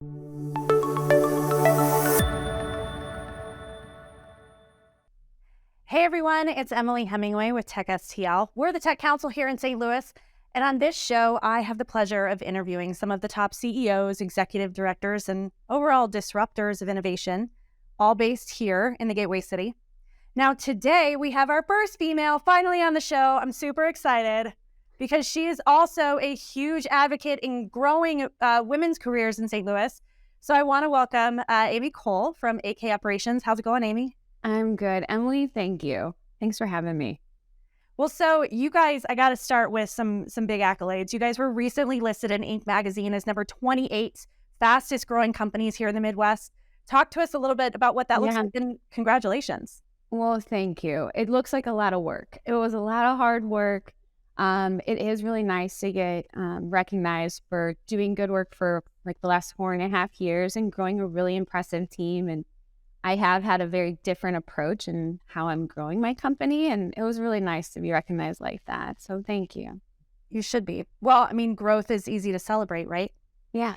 Hey everyone, it's Emily Hemingway with TechSTL. We're the Tech Council here in St. Louis, and on this show, I have the pleasure of interviewing some of the top CEOs, executive directors, and overall disruptors of innovation, all based here in the Gateway City. Now today, we have our first female finally on the show. I'm super excited because she is also a huge advocate in growing women's careers in St. Louis. So I want to welcome Amy Kohl from AK Operations. How's it going, Amy? I'm good. Emily, thank you. Thanks for having me. Well, so you guys, I got to start with some big accolades. You guys were recently listed in Inc. magazine as number 28 fastest growing companies here in the Midwest. Talk to us a little bit about what that looks like, and congratulations. Well, thank you. It looks like a lot of work. It was a lot of hard work. It is really nice to get recognized for doing good work for like the last 4.5 years and growing a really impressive team. And I have had a very different approach in how I'm growing my company, and it was really nice to be recognized like that. So thank you. You should be. Well, I mean, growth is easy to celebrate, right? Yeah.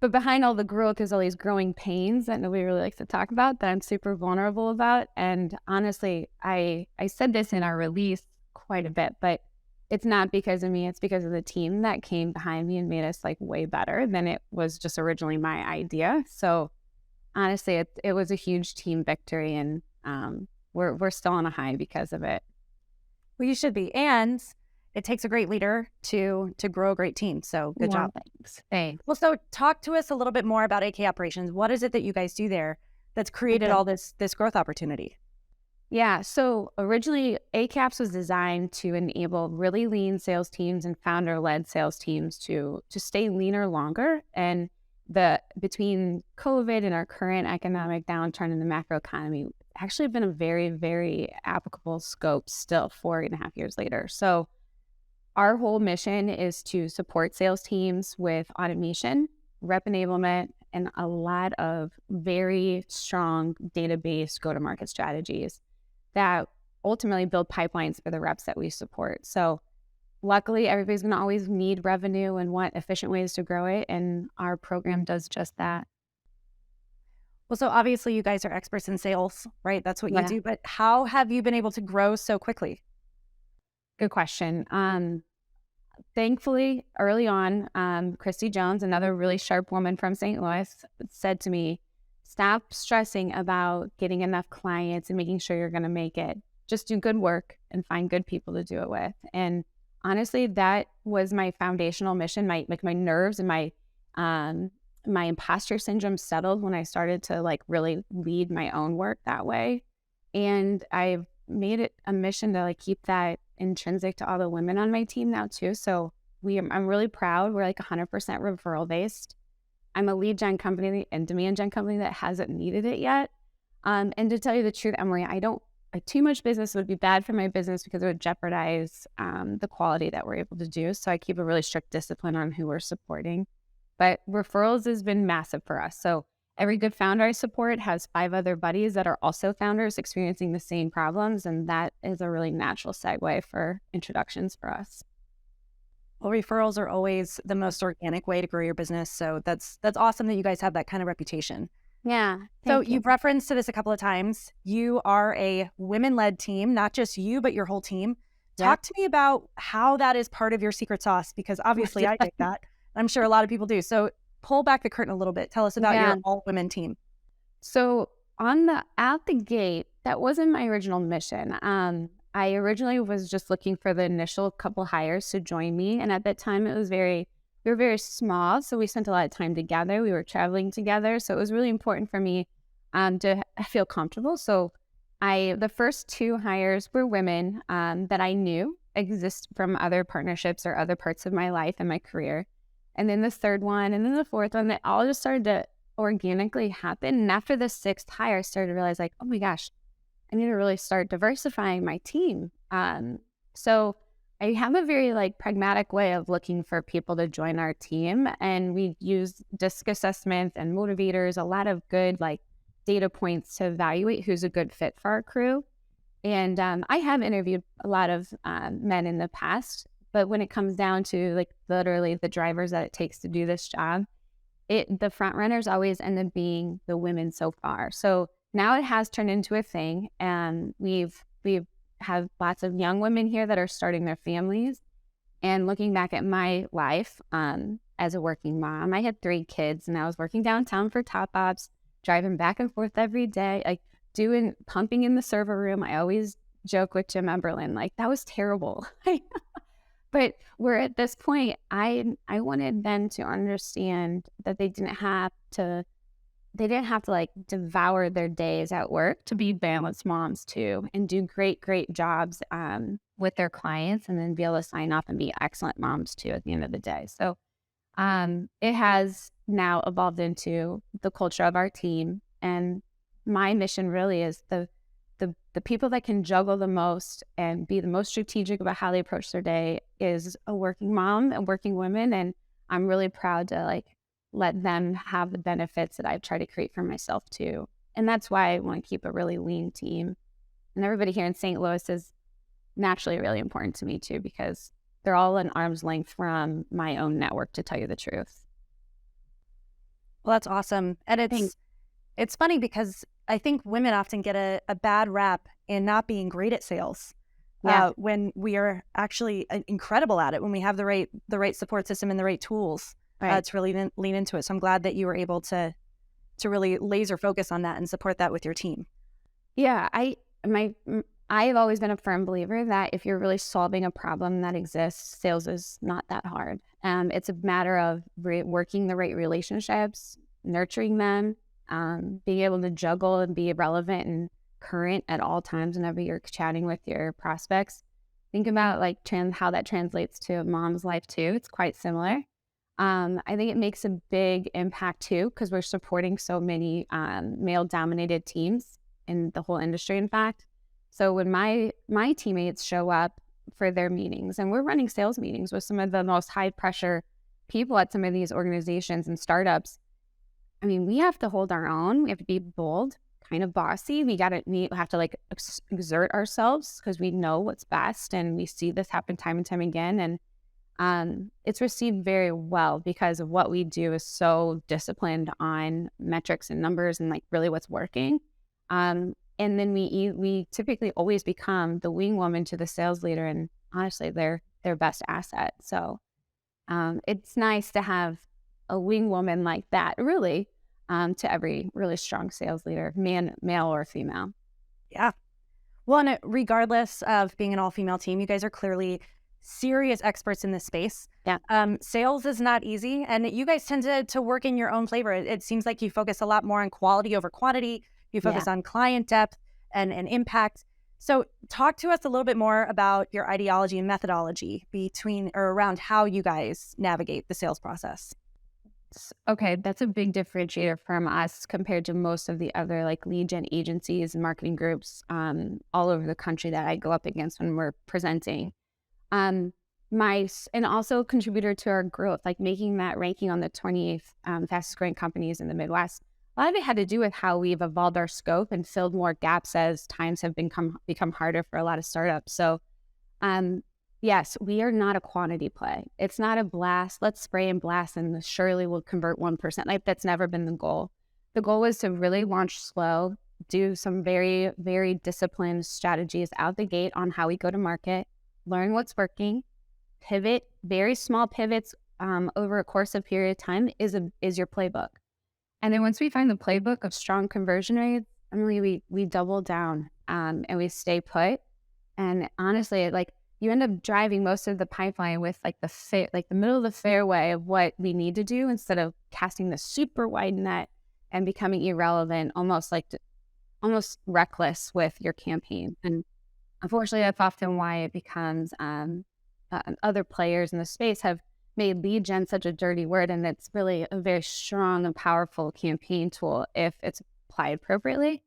But behind all the growth is all these growing pains that nobody really likes to talk about, that I'm super vulnerable about. And honestly, I said this in our release quite a bit, but it's not because of me. It's because of the team that came behind me and made us like way better than it was just originally my idea. So honestly, it was a huge team victory, and we're still on a high because of it. Well, you should be. And it takes a great leader to grow a great team. So good job. Thanks. Well, so talk to us a little bit more about AK Operations. What is it that you guys do there that's created all this growth opportunity? Yeah, so originally ACAPS was designed to enable really lean sales teams and founder-led sales teams to stay leaner longer. And between COVID and our current economic downturn in the macroeconomy, actually been a very, very applicable scope still 4.5 years later. So our whole mission is to support sales teams with automation, rep enablement, and a lot of very strong database go-to-market strategies that ultimately build pipelines for the reps that we support. So luckily, everybody's going to always need revenue and want efficient ways to grow it, and our program does just that. Well, so obviously you guys are experts in sales, right? That's what you do. But how have you been able to grow so quickly? Good question. Thankfully, early on, Christy Jones, another really sharp woman from St. Louis, said to me, stop stressing about getting enough clients and making sure you're going to make it. Just do good work and find good people to do it with. And honestly, that was my foundational mission. My nerves and my imposter syndrome settled when I started to like really lead my own work that way. And I've made it a mission to like keep that intrinsic to all the women on my team now too. So I'm really proud. We're like 100% referral based. I'm a lead gen company and demand gen company that hasn't needed it yet. And to tell you the truth, Emily, too much business would be bad for my business because it would jeopardize the quality that we're able to do. So I keep a really strict discipline on who we're supporting. But referrals has been massive for us. So every good founder I support has 5 other buddies that are also founders experiencing the same problems. And that is a really natural segue for introductions for us. Well, referrals are always the most organic way to grow your business. So that's awesome that you guys have that kind of reputation. Yeah. So you've referenced to this a couple of times. You are a women-led team, not just you, but your whole team. Talk to me about how that is part of your secret sauce, because obviously I dig that. I'm sure a lot of people do. So pull back the curtain a little bit. Tell us about your all-women team. So out the gate, that wasn't my original mission. I originally was just looking for the initial couple hires to join me. And at that time, we were very small. So we spent a lot of time together. We were traveling together. So it was really important for me to feel comfortable. So the first 2 hires were women that I knew exist from other partnerships or other parts of my life and my career. And then the third one, and then the fourth one, that all just started to organically happen. And after the 6th hire, I started to realize like, oh my gosh, I need to really start diversifying my team. So I have a very like pragmatic way of looking for people to join our team. And we use DISC assessments and motivators, a lot of good like data points to evaluate who's a good fit for our crew. And I have interviewed a lot of men in the past, but when it comes down to like literally the drivers that it takes to do this job, the front runners always end up being the women so far. So now it has turned into a thing, and we've have lots of young women here that are starting their families. And looking back at my life as a working mom, I had 3 kids, and I was working downtown for Top Ops, driving back and forth every day, like pumping in the server room. I always joke with Jim Emberlin, like, that was terrible. But we're at this point, I wanted them to understand that they didn't have to like devour their days at work to be balanced moms too, and do great jobs with their clients, and then be able to sign off and be excellent moms too at the end of the day. So it has now evolved into the culture of our team, and my mission really is the people that can juggle the most and be the most strategic about how they approach their day is a working mom and working women. And I'm really proud to like let them have the benefits that I've tried to create for myself too. And that's why I want to keep a really lean team. And everybody here in St. Louis is naturally really important to me too, because they're all an arm's length from my own network, to tell you the truth. Well, that's awesome. And it's funny because I think women often get a bad rap in not being great at sales. When we are actually incredible at it, when we have the right support system and the right tools to really lean into it. So I'm glad that you were able to really laser focus on that and support that with your team. Yeah, I've always been a firm believer that if you're really solving a problem that exists, sales is not that hard. It's a matter of working the right relationships, nurturing them, being able to juggle and be relevant and current at all times whenever you're chatting with your prospects. Think about like how that translates to a mom's life too. It's quite similar. I think it makes a big impact too, because we're supporting so many male-dominated teams in the whole industry, in fact. So when my teammates show up for their meetings, and we're running sales meetings with some of the most high-pressure people at some of these organizations and startups, I mean, we have to hold our own. We have to be bold, kind of bossy. We have to like exert ourselves because we know what's best, and we see this happen time and time again. And it's received very well because of what we do is so disciplined on metrics and numbers and like really what's working. And then we typically always become the wing woman to the sales leader, and honestly, they're their best asset. So it's nice to have a wing woman like that, really, to every really strong sales leader, male or female. Yeah. Well, and regardless of being an all-female team, you guys are clearly serious experts in this space. Yeah. Sales is not easy, and you guys tend to work in your own flavor. It seems like you focus a lot more on quality over quantity. You focus on client depth and impact. So talk to us a little bit more about your ideology and methodology between or around how you guys navigate the sales process. Okay, that's a big differentiator from us compared to most of the other like lead gen agencies and marketing groups all over the country that I go up against when we're presenting. And also a contributor to our growth, like making that ranking on the 28th fastest growing companies in the Midwest. A lot of it had to do with how we've evolved our scope and filled more gaps as times have become harder for a lot of startups. So yes, we are not a quantity play. It's not a blast. Let's spray and blast and surely we'll convert 1%. Like, that's never been the goal. The goal was to really launch slow, do some very, very disciplined strategies out the gate on how we go to market, learn what's working, pivot, very small pivots over a course of period of time is your playbook. And then once we find the playbook of strong conversion rates, Emily, we double down and we stay put. And honestly, like, you end up driving most of the pipeline with like the middle of the fairway of what we need to do, instead of casting the super wide net and becoming irrelevant, almost reckless with your campaign. And unfortunately, that's often why it becomes other players in the space have made lead gen such a dirty word, and it's really a very strong and powerful campaign tool if it's applied appropriately.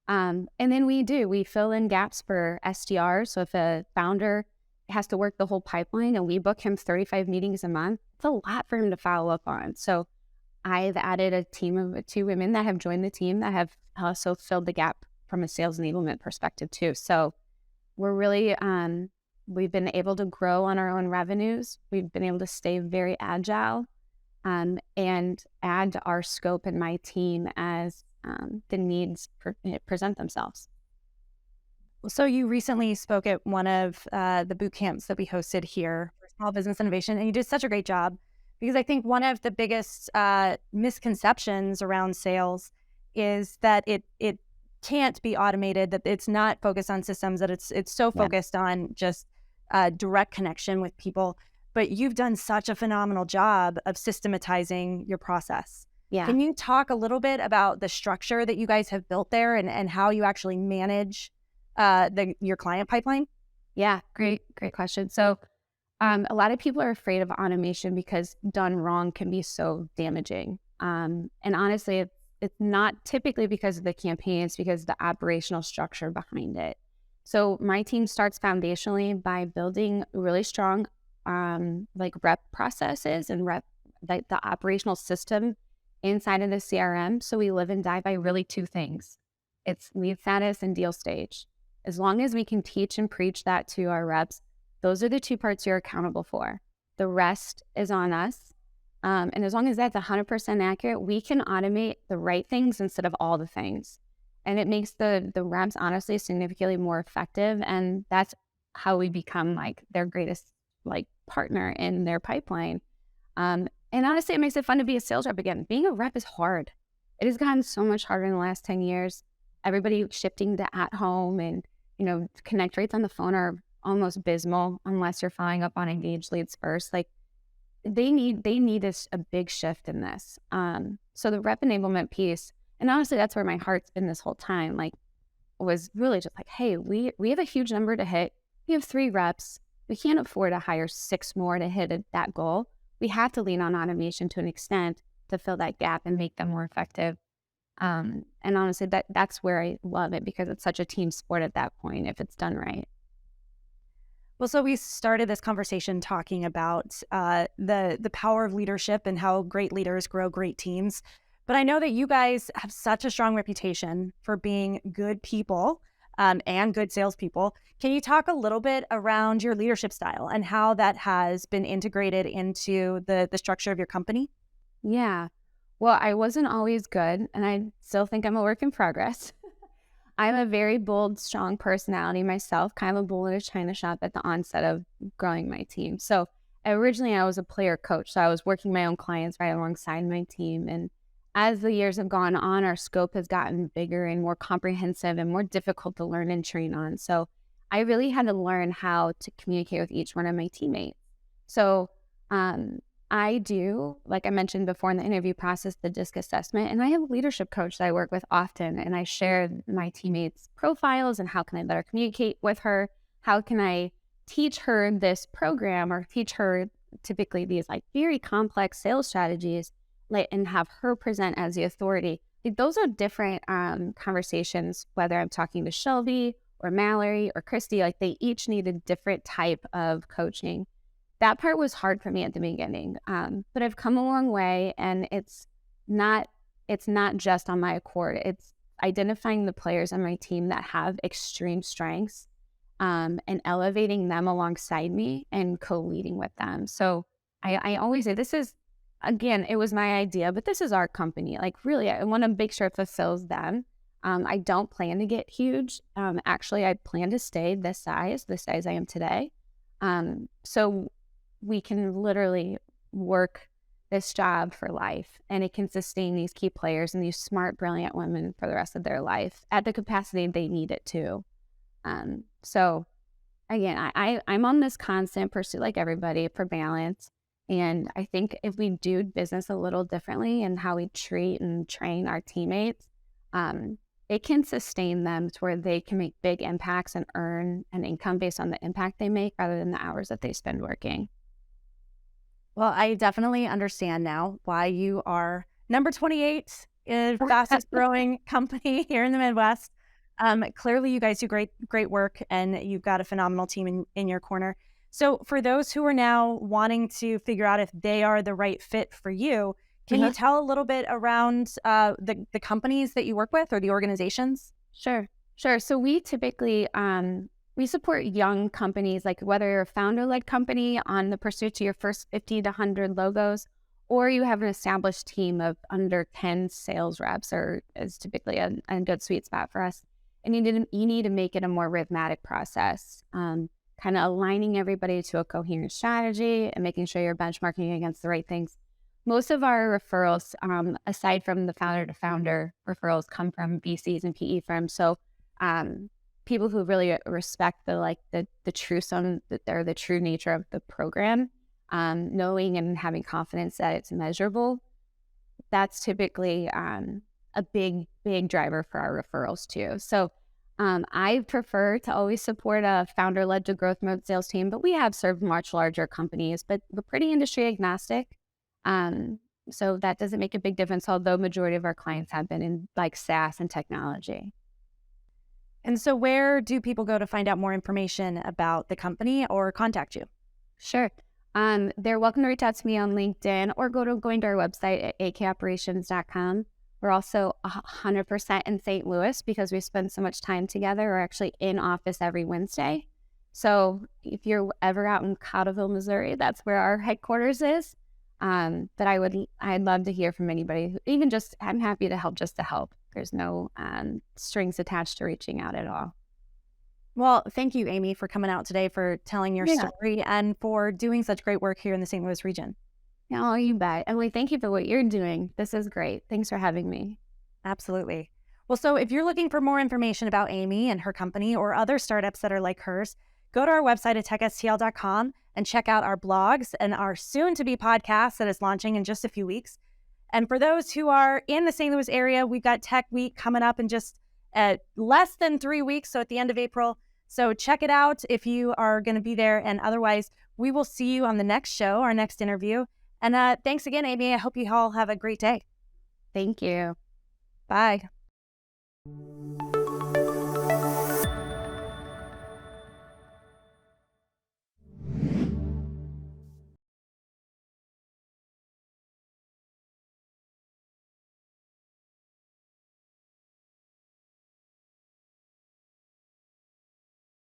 And then we fill in gaps for SDRs. So if a founder has to work the whole pipeline and we book him 35 meetings a month, it's a lot for him to follow up on. So I've added a team of 2 women that have joined the team that have also filled the gap from a sales enablement perspective too. So we're really, we've been able to grow on our own revenues. We've been able to stay very agile. and add to our scope and my team as the needs present themselves. So you recently spoke at one of the boot camps that we hosted here for small business innovation, and you did such a great job because I think one of the biggest misconceptions around sales is that it can't be automated, that it's not focused on systems, that it's so Yeah. focused on just direct connection with people. But you've done such a phenomenal job of systematizing your process. Yeah. Can you talk a little bit about the structure that you guys have built there and how you actually manage your client pipeline? Yeah. Great question. So, a lot of people are afraid of automation because done wrong can be so damaging. And honestly, it's not typically because of the campaign, it's because of the operational structure behind it. So my team starts foundationally by building really strong like rep processes and rep like the operational system inside of the CRM. So we live and die by really two things. It's lead status and deal stage. As long as we can teach and preach that to our reps, those are the two parts you're accountable for. The rest is on us. And as long as that's 100% accurate, we can automate the right things instead of all the things. And it makes the reps honestly significantly more effective. And that's how we become like their greatest like partner in their pipeline. And honestly, it makes it fun to be a sales rep again. Being a rep is hard. It has gotten so much harder in the last 10 years. Everybody shifting to at home and, connect rates on the phone are almost abysmal unless you're following up on engaged leads first. Like they need a big shift in this. So the rep enablement piece, and honestly, that's where my heart's been this whole time, like was really just like, hey, we have a huge number to hit. We have 3 reps. We can't afford to hire 6 more to hit that goal. We have to lean on automation to an extent to fill that gap and make them more effective. And honestly, that's where I love it because it's such a team sport at that point if it's done right. Well, so we started this conversation talking about the power of leadership and how great leaders grow great teams. But I know that you guys have such a strong reputation for being good people and good salespeople. Can you talk a little bit around your leadership style and how that has been integrated into the structure of your company? Yeah. Well, I wasn't always good, and I still think I'm a work in progress. I'm a very bold, strong personality myself, kind of a bull in a china shop at the onset of growing my team. So originally I was a player coach. So I was working my own clients right alongside my team. And as the years have gone on, our scope has gotten bigger and more comprehensive and more difficult to learn and train on. So I really had to learn how to communicate with each one of my teammates. So I do, like I mentioned before in the interview process, the DISC assessment, and I have a leadership coach that I work with often, and I share my teammates' profiles and how can I better communicate with her? How can I teach her this program or teach her typically these like very complex sales strategies and have her present as the authority? Like, those are different conversations, whether I'm talking to Shelby or Mallory or Christy, like they each need a different type of coaching. That part was hard for me at the beginning, but I've come a long way, and it's not just on my accord. It's identifying the players on my team that have extreme strengths, and elevating them alongside me and co-leading with them. So I always say this is, again, it was my idea, but this is our company. Like really, I want to make sure it fulfills them. I don't plan to get huge. Actually, I plan to stay the size I am today. So we can literally work this job for life, and it can sustain these key players and these smart, brilliant women for the rest of their life at the capacity they need it to. So again, I'm on this constant pursuit, like everybody, for balance. And I think if we do business a little differently and how we treat and train our teammates, it can sustain them to where they can make big impacts and earn an income based on the impact they make rather than the hours that they spend working. Well, I definitely understand now why you are number 28 in fastest growing company here in the Midwest. Clearly, you guys do great work, and you've got a phenomenal team in your corner. So, for those who are now wanting to figure out if they are the right fit for you, can you tell a little bit around the companies that you work with or the organizations? Sure. So we typically we support young companies, like whether you're a founder-led company on the pursuit to your first 50 to 100 logos, or you have an established team of under 10 sales reps, or is typically a good sweet spot for us. And you need to make it a more rhythmic process, kind of aligning everybody to a coherent strategy and making sure you're benchmarking against the right things. Most of our referrals, aside from the founder to founder referrals, come from VCs and PE firms. So people who really respect the true nature of the program, knowing and having confidence that it's measurable. That's typically a big driver for our referrals too. So I prefer to always support a founder-led to growth mode sales team, but we have served much larger companies, but we're pretty industry agnostic. So that doesn't make a big difference, although majority of our clients have been in like SaaS and technology. And so where do people go to find out more information about the company or contact you? Sure. They're welcome to reach out to me on LinkedIn or going to our website at akoperations.com. We're also 100% in St. Louis because we spend so much time together. We're actually in office every Wednesday. So if you're ever out in Cottleville, Missouri, that's where our headquarters is. But I'd love to hear from anybody. I'm happy to help just to help. There's no strings attached to reaching out at all. Well, thank you, Amy, for coming out today, for telling your story, and for doing such great work here in the St. Louis region. Oh, you bet. Emily, thank you for what you're doing. This is great. Thanks for having me. Absolutely. Well, so if you're looking for more information about Amy and her company or other startups that are like hers, go to our website at techstl.com and check out our blogs and our soon-to-be podcast that is launching in just a few weeks. And for those who are in the St. Louis area, we've got Tech Week coming up in just less than 3 weeks, so at the end of April. So check it out if you are going to be there. And otherwise, we will see you on the next show, our next interview. And thanks again, Amy. I hope you all have a great day. Thank you. Bye.